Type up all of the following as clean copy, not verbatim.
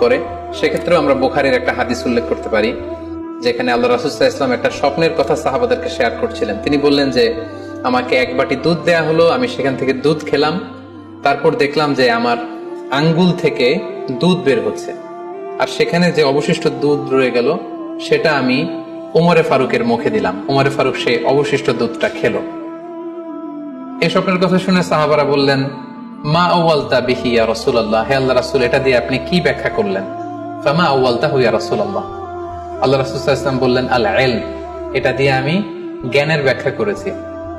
করে, সেক্ষেত্রেও আমরা বুখারীর একটা হাদিস উল্লেখ করতে পারি, যেখানে আল্লাহ রাসূল সাল্লাল্লাহু আলাইহি ওয়াসাল্লাম একটা স্বপ্নের কথা সাহাবাদেরকে শেয়ার করছিলেন। তিনি বললেন যে আমাকে এক বাটি দুধ দেয়া হলো, আমি সেখান থেকে দুধ খেলাম, তারপর দেখলাম যে আমার আঙ্গুল থেকে দুধ বের হচ্ছে, আর সেখানে যে অবশিষ্ট দুধ রয়ে গেল সেটা আমি ওমরে ফারুকের মুখে দিলাম। ওমরে ফারুক সে অবশিষ্ট দুধটা খেলো। এই স্বপ্নের কথা শুনে সাহাবারা বললেন, মা আউয়ালতা বিহি ইয়া রাসূলুল্লাহ, হে আল্লাহর রাসূল, এটা দিয়ে আপনি কি ব্যাখ্যা করলেন? ফামা আউয়ালতাহু ইয়া রাসূলুল্লাহ, আল্লাহ রাসূল সাল্লাল্লাহু আলাইহি ওয়াসাল্লাম বললেন, আল ইলম, এটা দিয়ে আমি জ্ঞানের ব্যাখ্যা করেছি।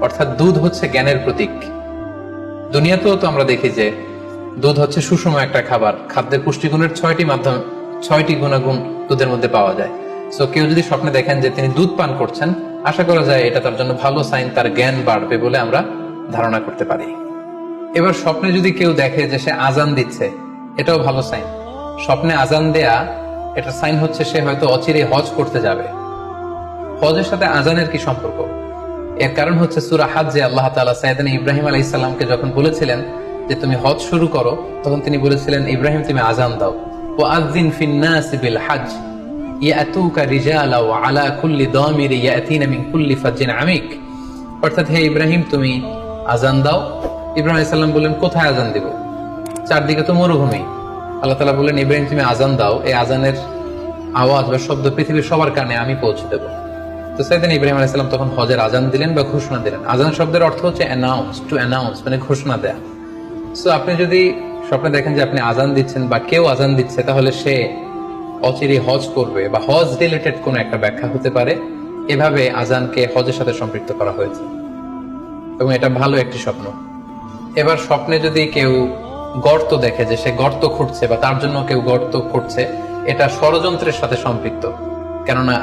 অর্থাৎ দুধ হচ্ছে জ্ঞানের প্রতীক। দুনিয়াতেও তো আমরা দেখি যে দুধ হচ্ছে সুষম একটা খাবার, খাদ্যের পুষ্টিগুণের 6টি গুণাগুণ দুধের মধ্যে পাওয়া যায়। সো কেউ যদি স্বপ্নে দেখেন যে তিনি দুধ পান করছেন, আশা করা যায় এটা তার জন্য ভালো সাইন, তার জ্ঞান বাড়বে বলে আমরা ধারণা করতে পারি। এবার স্বপ্নে যদি কেউ দেখে যে সে আজান দিচ্ছে, এটাও ভালো সাইন। স্বপ্নে আজান দেয়া এটা সাইন হচ্ছে সে হয়তো অচিরে হজ করতে যাবে। হজের সাথে আজানের কি সম্পর্ক? এর কারণ হচ্ছে সূরা হজ্জে আল্লাহ তাআলা সাইয়েদনা ইব্রাহিম আলাইহিস সালামকে যখন বলেছিলেন যে তুমি হজ শুরু করো, তখন তিনি বলেছিলেন, ইব্রাহিম তুমি আজান দাও, ওয়াআযিন ফিন নাসি বিল হজ ইয়াতুকা রিজালা ওয়া আলা কুল্লি দামির ইয়াতিনা মিন কুল্লি ফাজ্জিন আমিক। অর্থাৎ হে ইব্রাহিম তুমি আজান দাও। ইব্রাহিম আলাইহিস সালাম বললেন, কোথায় আজান দিব? চারদিকে তো মরুভূমি। আল্লাহ তাআলা বললেন, ইব্রাহিম তুমি আজান দাও, এই আজানের আওয়াজ বা শব্দ পৃথিবীর সবার কানে আমি পৌঁছে দেব। তো সাইয়েদনা ইব্রাহিম আলাইহিস সালাম তখন হজের আজান দিলেন বা ঘোষণা দিলেন। আজান শব্দের অর্থ হচ্ছে অ্যানাউন্স, টু অ্যানাউন্স, মানে ঘোষণা দেয়া। সো আপনি যদি স্বপ্নে দেখেন যে আপনি আজান দিচ্ছেন বা কেউ আজান দিচ্ছে, তাহলে সে অচিরে হজ করবে বা হজ রিলেটেড কোন একটা ব্যাখ্যা হতে পারে। এভাবে আজানকে হজের সাথে সম্পৃক্ত করা হয়েছে এবং এটা ভালো একটি স্বপ্ন। এবার স্বপ্নে যদি কেউ গর্ত দেখে, যে সে গর্ত খুঁড়ছে বা তার জন্য কেউ গর্ত খুঁড়ছে, এটা ষড়যন্ত্রের সাথে সম্পৃক্ত। কেননা